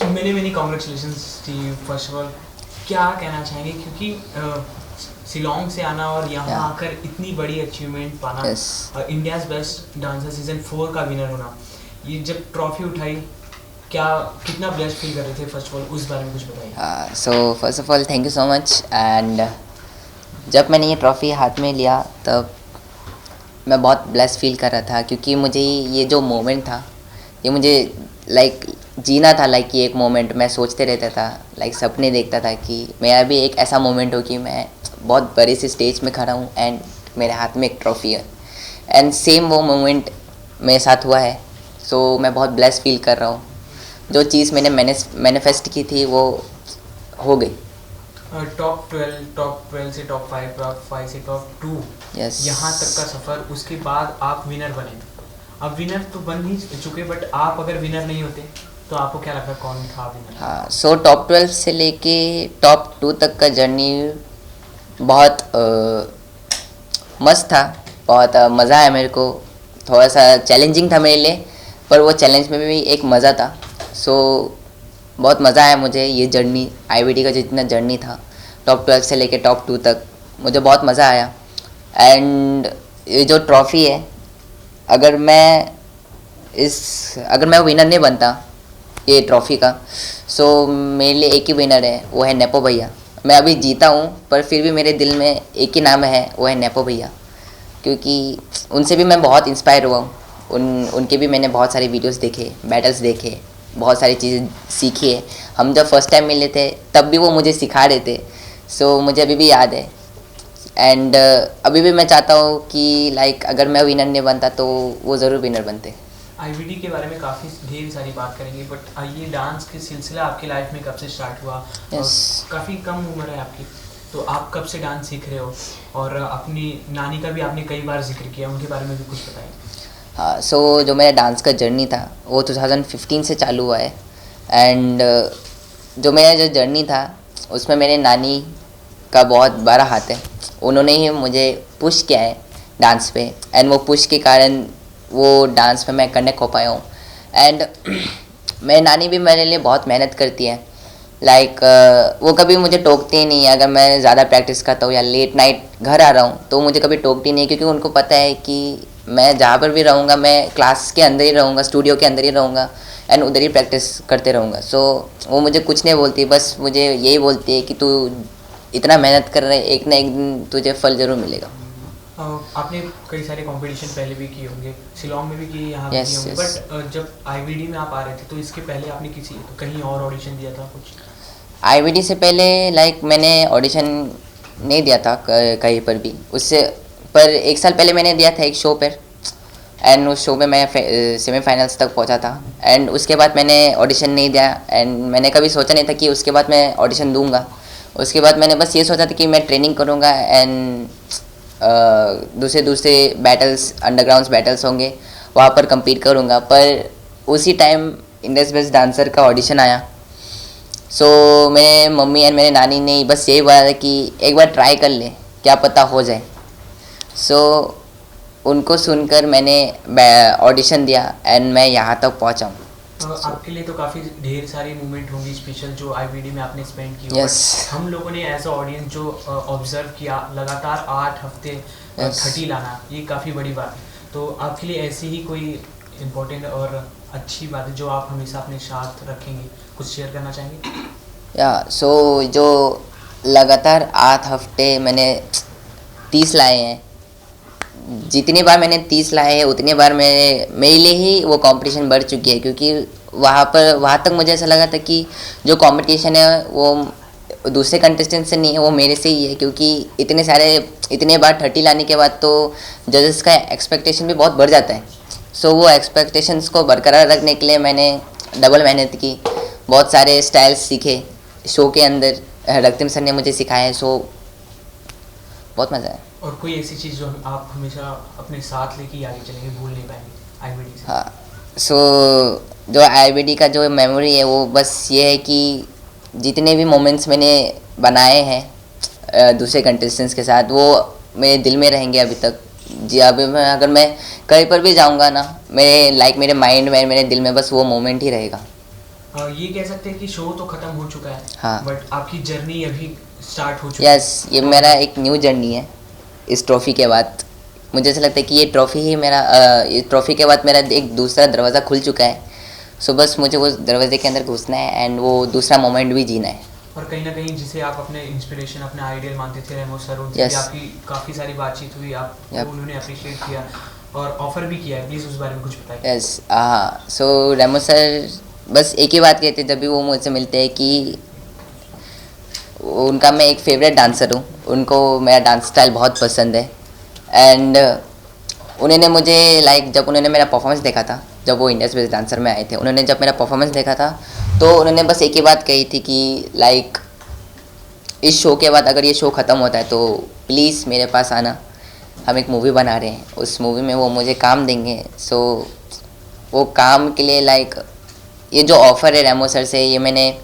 So many congratulations to you first of all. क्या कहना चाहेंगे, क्योंकि शिलोंग से आना और यहाँ Yeah. आकर इतनी बड़ी अचीवमेंट पाना, Yes. India's best dancer season 4 का विनर होना, ये जब ट्रॉफी उठाई, क्या कितना ब्लेस्ड फील कर रहे थे फर्स्ट ऑफ ऑल, उस बारे में कुछ बताइए। So first of all, thank you so much. And जब मैंने ये ट्रॉफ़ी हाथ में लिया तब मैं बहुत ब्लेस्ड फील कर रहा था, क्योंकि मुझे ये जो मोमेंट था ये मुझे लाइक जीना था। लाइक ये एक मोमेंट मैं सोचते रहता था, लाइक सपने देखता था कि मेरा भी एक ऐसा मोमेंट हो कि मैं बहुत बड़े से स्टेज में खड़ा हूँ एंड मेरे हाथ में एक ट्रॉफ़ी है। एंड सेम वो मोमेंट मेरे साथ हुआ है। सो मैं बहुत ब्लेस्ड फील कर रहा हूँ। जो चीज़ मैंने मैनिफेस्ट की थी वो हो गई। टॉप 12 से टॉप 5, टॉप 5 से टॉप 2, Yes. यहाँ तक का सफ़र, उसके बाद आप विनर बने। अब विनर तो बन ही चुके, बट आप अगर विनर नहीं होते तो आपको क्या लगता है कौन था विनर? हाँ, सो टॉप 12 से लेके टॉप 2 तक का जर्नी बहुत मस्त था। बहुत मज़ा आया मेरे को। थोड़ा सा चैलेंजिंग था मेरे लिए, पर वो चैलेंज में भी एक मज़ा था। सो बहुत मज़ा आया मुझे ये जर्नी, आईवीडी का जितना जर्नी था टॉप 12 से लेके टॉप 2 तक, मुझे बहुत मज़ा आया। एंड ये जो ट्रॉफ़ी है, अगर मैं विनर नहीं बनता ये ट्रॉफ़ी का, सो मेरे लिए एक ही विनर है, वो है नेपो भैया। मैं अभी जीता हूँ पर फिर भी मेरे दिल में एक ही नाम है, वो है नेपो भैया। क्योंकि उनसे भी मैं बहुत इंस्पायर हुआ हूँ। उनके भी मैंने बहुत सारे वीडियोस देखे, बैटल्स देखे, बहुत सारी चीज़ें सीखी है। हम जब फर्स्ट टाइम मिले थे तब भी वो मुझे सिखा रहे थे। सो मुझे अभी भी याद है। एंड अभी भी मैं चाहता हूँ कि लाइक अगर मैं विनर नहीं बनता तो वो ज़रूर विनर बनते। आईवीडी के बारे में काफ़ी ढेर सारी बात करेंगे, बट ये डांस के सिलसिला आपकी लाइफ में कब से स्टार्ट हुआ? Yes. काफ़ी कम उम्र है आपकी, तो आप कब से डांस सीख रहे हो? और अपनी नानी का भी आपने कई बार जिक्र किया, उनके बारे में भी कुछ बताइए। हाँ, सो जो मेरा डांस का जर्नी था वो 2015 से चालू हुआ है। एंड जो मेरा जो जर्नी था उसमें मेरे नानी का बहुत बड़ा हाथ है। उन्होंने ही मुझे पुश किया है डांस पे, एंड वो पुश के कारण वो डांस पे मैं कनेक्ट हो पाया हूँ। एंड मेरी नानी भी मेरे लिए बहुत मेहनत करती है। लाइक वो कभी मुझे टोकती ही नहीं है। अगर मैं ज़्यादा प्रैक्टिस करता हूँ या लेट नाइट घर आ रहा हूँ तो मुझे कभी टोकती नहीं है, क्योंकि उनको पता है कि मैं जहाँ पर भी रहूँगा मैं क्लास के अंदर ही रहूँगा, स्टूडियो के अंदर ही रहूँगा एंड उधर ही प्रैक्टिस करते रहूँगा। सो वो मुझे कुछ नहीं बोलती, बस मुझे यही बोलती है कि तू इतना मेहनत कर रहे, एक ना एक दिन तुझे फल ज़रूर मिलेगा। आपने कई सारे कंपटीशन पहले भी किए होंगे, शिलोंग में भी किए, यहाँ भी Yes, किए होंगे, yes. बट जब आईवीडी में आप आ रहे थे तो इसके पहले आपने किसी कहीं और ऑडिशन दिया था कुछ? आईवीडी से पहले लाइक मैंने ऑडिशन नहीं दिया था कहीं पर भी। उससे पर एक साल पहले मैंने दिया था एक शो पर, एंड उस शो में मैं सेमीफाइनल्स तक पहुंचा था। एंड उसके बाद मैंने ऑडिशन नहीं दिया, एंड मैंने कभी सोचा नहीं था कि उसके बाद मैं ऑडिशन दूंगा। उसके बाद मैंने बस ये सोचा था कि मैं ट्रेनिंग करूंगा एंड दूसरे दूसरे बैटल्स, अंडरग्राउंड बैटल्स होंगे, वहाँ पर compete करूँगा। पर उसी टाइम इंडियाज़ बेस्ट डांसर का ऑडिशन आया। सो मेरे मम्मी एंड मेरे नानी ने बस यही बोला था कि एक बार ट्राई कर ले, क्या पता हो जाए। सो उनको सुनकर मैंने ऑडिशन दिया एंड मैं यहाँ तक पहुँचा हूँ। आपके लिए तो काफ़ी ढेर सारी मूवमेंट होंगी स्पेशल जो आईवीडी में आपने स्पेंड की हो। Yes. बट हम लोगों ने एज अ ऑडियंस जो ऑब्जर्व किया, लगातार 8 हफ्ते Yes. 30 लाना, ये काफ़ी बड़ी बात है। तो आपके लिए ऐसी ही कोई इम्पोर्टेंट और अच्छी बात है जो आप हमेशा अपने साथ रखेंगे, कुछ शेयर करना चाहेंगे? या सो जो लगातार 8 हफ्ते मैंने 30 लाए हैं, जितनी बार मैंने 30 लाए हैं उतनी बार मेरे लिए ही वो कंपटीशन बढ़ चुकी है। क्योंकि वहाँ तक मुझे ऐसा लगा था कि जो कंपटीशन है वो दूसरे कंटेस्टेंट से नहीं है, वो मेरे से ही है। क्योंकि इतने बार 30 लाने के बाद तो जजेस का एक्सपेक्टेशन भी बहुत बढ़ जाता है। सो वो एक्सपेक्टेशंस को बरकरार रखने के लिए मैंने डबल मेहनत की, बहुत सारे स्टाइल्स सीखे शो के अंदर। रক্তিम सर ने मुझे सिखाया है। सो बहुत मज़ा आया। और कोई ऐसी चीज़ जो आप हमेशा अपने साथ लेके आगे चलेंगे, भूल नहीं पाएंगे आईवीडी से? हाँ, सो जो आईवीडी का जो मेमोरी है वो बस ये है कि जितने भी मोमेंट्स मैंने बनाए हैं दूसरे कंटेस्टेंट्स के साथ, वो मेरे दिल में रहेंगे अभी तक। जी, अभी अगर मैं कहीं पर भी जाऊंगा ना, मेरे माइंड में, मेरे दिल में बस वो मोमेंट ही रहेगा। ये कह सकते हैं कि शो तो खत्म हो चुका है, हाँ। बट आपकी जर्नी अभी स्टार्ट हो चुकी है। यस, ये मेरा एक न्यू जर्नी है इस ट्रॉफ़ी के बाद। मुझे ऐसा लगता है कि ये ट्रॉफ़ी ही मेरा ये ट्रॉफ़ी के बाद मेरा एक दूसरा दरवाज़ा खुल चुका है। सो बस मुझे वो दरवाजे के अंदर घुसना है एंड वो दूसरा मोमेंट भी जीना है। और कहीं ना कहीं जिसे आप अपने इंस्पिरेशन, अपने आइडियल मानते थे, रेमो सर, उनसे Yes. भी आपकी काफ़ी सारी बातचीत हुई, आप Yep. उन्होंने अप्रिशिएट किया और ऑफर भी किया है। प्लीज़ उस बारे में कुछ बताइए। यस, हाँ। सो रेमो सर बस एक ही बात कहते जब भी वो मुझसे मिलते हैं कि उनका मैं एक फेवरेट डांसर हूँ, उनको मेरा डांस स्टाइल बहुत पसंद है। एंड उन्होंने मुझे जब उन्होंने मेरा परफॉर्मेंस देखा था, जब वो इंडियाज़ बेस्ट डांसर में आए थे, उन्होंने जब मेरा परफॉर्मेंस देखा था तो उन्होंने बस एक ही बात कही थी कि इस शो के बाद अगर ये शो ख़त्म होता है तो प्लीज़ मेरे पास आना, हम एक मूवी बना रहे हैं, उस मूवी में वो मुझे काम देंगे। सो वो काम के लिए ये जो ऑफ़र है रेमो सर से, ये मैंने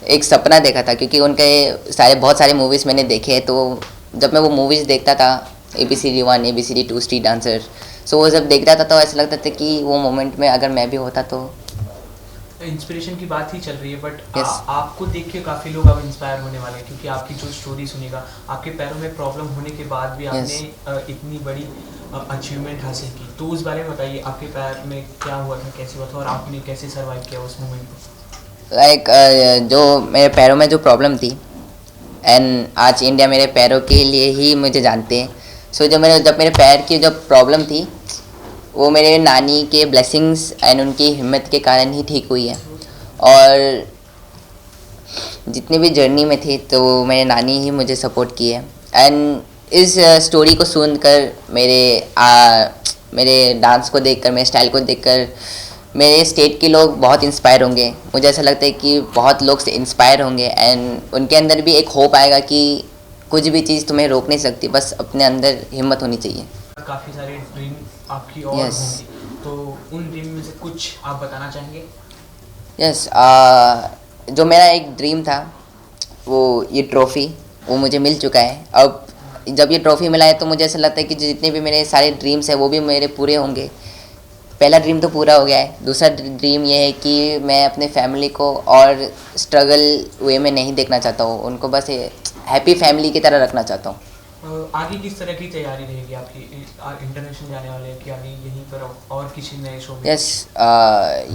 एक सपना देखा था, क्योंकि उनके बहुत सारे मूवीज़ मैंने देखे हैं। तो जब मैं वो मूवीज़ देखता था, ABCD 1, ABCD 2, स्ट्रीट डांसर, सो वो जब देखता था तो ऐसा लगता था कि वो मोमेंट में अगर मैं भी होता तो। इंस्पिरेशन की बात ही चल रही है, बट Yes. आपको देख के काफ़ी लोग अब इंस्पायर होने वाले हैं, क्योंकि आपकी जो स्टोरी सुनेगा, आपके पैरों में प्रॉब्लम होने के बाद भी आपने इतनी बड़ी अचीवमेंट हासिल की। तो उस बारे में बताइए, आपके पैर में क्या हुआ था, कैसे हुआ था और आपने कैसे सर्वाइव किया उस मोमेंट को। जो मेरे पैरों में जो प्रॉब्लम थी, एंड आज इंडिया मेरे पैरों के लिए ही मुझे जानते हैं। सो जब मेरे पैर की जो प्रॉब्लम थी, वो मेरे नानी के ब्लेसिंग्स एंड उनकी हिम्मत के कारण ही ठीक हुई है। और जितनी भी जर्नी में थी तो मेरे नानी ही मुझे सपोर्ट की है। एंड इस स्टोरी को सुनकर मेरे डांस को देखकर, मेरे स्टाइल को देखकर मेरे स्टेट के लोग बहुत इंस्पायर होंगे। मुझे ऐसा लगता है कि बहुत लोग से इंस्पायर होंगे एंड उनके अंदर भी एक होप आएगा कि कुछ भी चीज़ तुम्हें रोक नहीं सकती, बस अपने अंदर हिम्मत होनी चाहिए। काफ़ी सारे ड्रीम आपकी और Yes. होंगी, तो उन ड्रीम में से कुछ आप बताना चाहेंगे। यस, जो मेरा एक ड्रीम था, वो ये ट्रॉफ़ी, वो मुझे मिल चुका है। अब जब ये ट्रॉफ़ी मिला है तो मुझे ऐसा लगता है कि जितने भी मेरे सारे ड्रीम्स हैं वो भी मेरे पूरे होंगे। पहला ड्रीम तो पूरा हो गया है, दूसरा ड्रीम ये है कि मैं अपने फैमिली को और स्ट्रगल वे में नहीं देखना चाहता हूँ, उनको बस हैप्पी फैमिली की तरह रखना चाहता हूँ। आगे किस तरह की तैयारी रहेगी आपकी? इंटरनेशनल जाने वाले हैं कि अभी यहीं पर और किसी नए शो में? यस,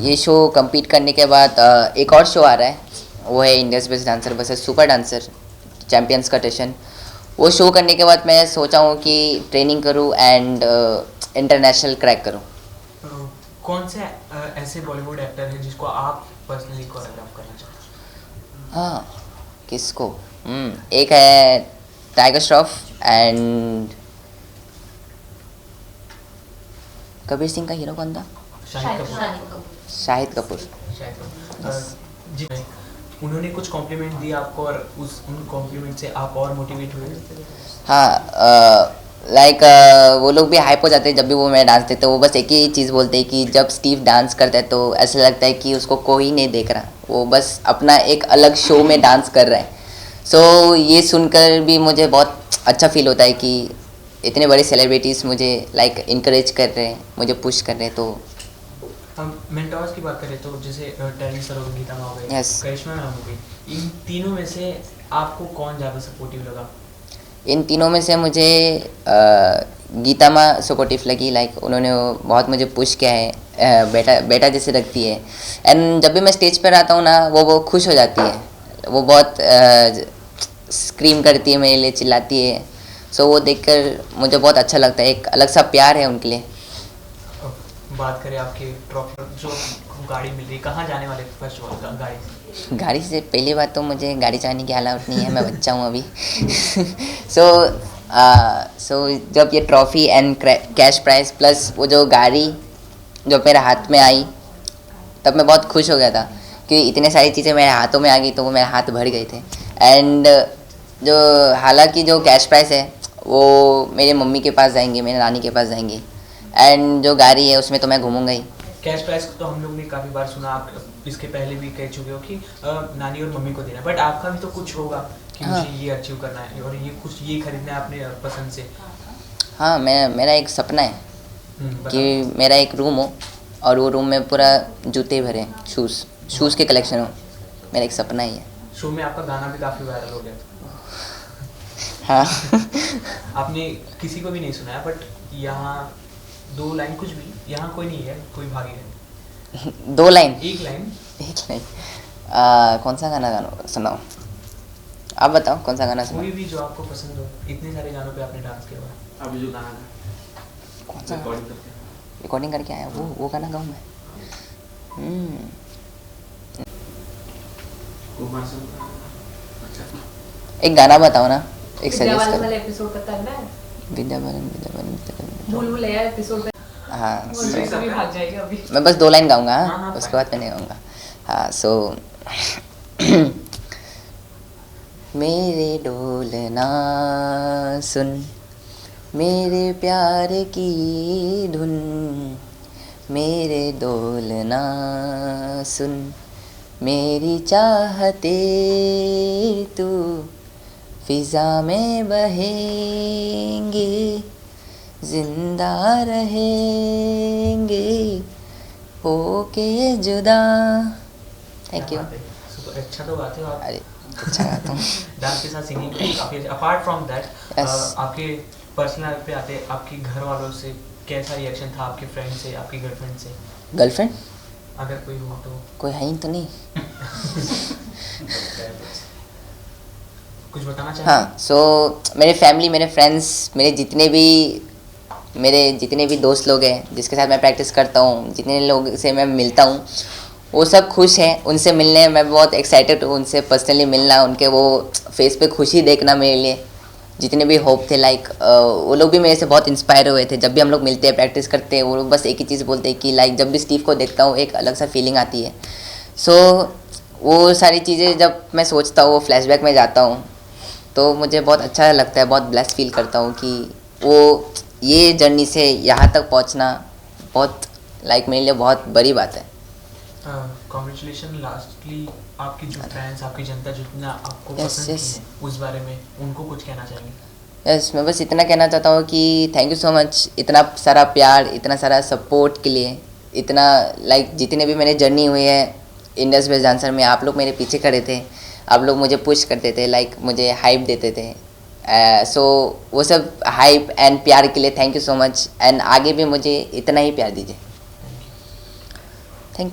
ये शो कंपीट करने के बाद एक और शो आ रहा है, वो है India's best dancer versus super dancer champions का टेशन। वो शो करने के बाद मैं सोचा हूँ कि ट्रेनिंग करूँ एंड इंटरनेशनल क्रैक करूँ। कौन से ऐसे बॉलीवुड एक्टर हैं जिसको आप पर्सनली कोरियोग्राफ करना चाहते हैं? हाँ, किसको? एक है टाइगर श्रॉफ एंड कबीर सिंह का हीरो कौन था? शाहिद कपूर। शाहिद कपूर। शाहिद कपूर। जी, उन्होंने कुछ कॉम्प्लीमेंट दिया आपको और उन कॉम्प्लीमेंट से आप और मोटिवेट हुए? हाँ, वो लोग भी हाइप हो जाते हैं जब भी वो मेरा डांस देखते हैं। वो बस एक ही चीज़ बोलते हैं कि जब स्टीव डांस करता है तो ऐसा लगता है कि उसको कोई नहीं देख रहा, वो बस अपना एक अलग शो में डांस कर रहा है। सो ये सुनकर भी मुझे बहुत अच्छा फील होता है कि इतने बड़े सेलिब्रिटीज़ मुझे इनकरेज कर रहे हैं, मुझे पुश कर रहे हैं। तो हम मेंटोर्स की बात करें तो जैसे टैलेंट सर हो गए, गीता माँ हो गई, Yes. करिश्मा मैम हो गई, इन तीनों में से आपको कौन ज़्यादा सपोर्टिव लगा? इन तीनों में से मुझे गीता माँ सपोर्टिव लगी। उन्होंने बहुत मुझे पुश किया है, बेटा बेटा जैसे रखती है। एंड जब भी मैं स्टेज पर आता हूँ ना, वो खुश हो जाती है, वो बहुत स्क्रीम करती है मेरे लिए, चिल्लाती है। सो वो देखकर मुझे बहुत अच्छा लगता है, एक अलग सा प्यार है उनके लिए। बात करें आपके ट्रॉफी जो गाड़ी मिल रही, कहाँ जाने वाले फर्स्ट ऑफ ऑल गाड़ी से? गाड़ी से पहली बात तो मुझे गाड़ी चलाने की अलाउट नहीं है, मैं बच्चा हूँ अभी। सो जब ये trophy and cash price plus वो जो गाड़ी जो मेरे हाथ में आई, तब मैं बहुत खुश हो गया था कि इतने सारी चीज़ें मेरे हाथों में आ गई, तो वो मेरे हाथ भर गए थे। एंड हालांकि जो कैश प्राइस है वो मेरे मम्मी के पास जाएंगे, मेरे नानी के पास जाएंगे, एंड जो गाड़ी है उसमें तो मैं घूमूंगा ही। कैश प्राइस तो हम लोग ने काफ़ी बार सुना, आप इसके पहले भी कह चुके हो कि नानी और मम्मी को देना, बट आपका भी तो कुछ होगा कि हाँ। मुझे ये अचीव करना है और ये खरीदना है अपने पसंद से। हाँ, मेरा एक सपना है कि बताओ। मेरा एक रूम हो और वो रूम में पूरा जूते भरे, शूज़ के कलेक्शन हो, मेरा एक सपना ही है। शो में आपका गाना भी काफ़ी वायरल हो गया था। हाँ आपने किसी को भी नहीं सुनाया, बट यहाँ 2 लाइन कुछ भी, यहाँ कोई नहीं है, कोई भागी है, 2 लाइन, 1 लाइन। एक लाइन। कौन सा गाना गाना सुनाओ, आप बताओ कौन सा गाना सुनाओ। कोई भी जो आपको पसंद हो, इतने सारे गानों पे आपने डांस किया हुआ है। अभी जो गाना था कौन सा रिकॉर्डिंग करके रिकॉर्डिंग करके आया वो गाना गाऊँ मैं? कुमार संग अच्छा एक गाना बताओ ना, एक सजेस्ट विद्यावालन करो। वाला एपिसोड पता है ना? विद्यावालन। भूल-भुलैया एपिसोड में हाँ वो भी भाग जाएगी अभी। मैं बस 2 लाइन गाऊंगा, हाँ, हाँ, उसके बाद मैं नहीं गाऊंगा। हाँ सो मेरे डोलना सुन, मेरे प्यार की धुन, मेरे डोलना सुन, मेरी चाहते तू फिजा में बहेंगे, जिंदा रहेंगे होके जुदा। Thank you. अच्छा तो गाते हो आप। अरे अच्छा गाता हूँ। डांस के साथ सिंगिंग भी काफ़ी। Apart from that, Yes. आपके पर्सनल पे आते, आपके घर वालों से कैसा रिएक्शन था, आपके फ्रेंड से, आपकी गर्लफ्रेंड से, गर्लफ्रेंड अगर कोई हो तो? कोई है ही तो नहीं। कुछ बताना चाहेंगे? हाँ सो मेरे फैमिली, मेरे फ्रेंड्स, मेरे जितने भी दोस्त लोग हैं जिसके साथ मैं प्रैक्टिस करता हूँ, जितने लोग से मैं मिलता हूँ, वो सब खुश हैं। उनसे मिलने मैं बहुत एक्साइटेड हूँ, उनसे पर्सनली मिलना, उनके वो फेस पे खुशी देखना मेरे लिए। जितने भी होप थे लाइक वो लोग भी मेरे से बहुत इंस्पायर हुए थे। जब भी हम लोग मिलते हैं, प्रैक्टिस करते हैं, वो लोग बस एक ही चीज़ बोलते हैं कि लाइक जब भी स्टीव को देखता हूँ एक अलग सा फीलिंग आती है। सो वो सारी चीज़ें जब मैं सोचता हूँ, वो फ्लैशबैक में जाता हूँ, तो मुझे बहुत अच्छा लगता है, बहुत ब्लेस्ड फील करता हूँ कि वो ये जर्नी से यहाँ तक पहुँचना बहुत लाइक मेरे लिए बहुत बड़ी बात है। कॉन्ग्रेचुलेशन। लास्टली आपकी जो फैंस, आपकी जनता जितना आपको Yes, पसंद yes. की है, उस बारे में उनको कुछ कहना चाहेंगे? यस मैं बस इतना कहना चाहता हूँ कि थैंक यू सो मच, इतना सारा प्यार, इतना सारा सपोर्ट के लिए, इतना लाइक जितने भी मैंने जर्नी हुई है इंडस बेस्ट डांसर में, आप लोग मेरे पीछे खड़े थे, आप लोग मुझे पुश करते थे, लाइक मुझे हाइप देते थे। सो वो सब हाइप एंड प्यार के लिए thank you so much, and आगे भी मुझे इतना ही प्यार दीजिए।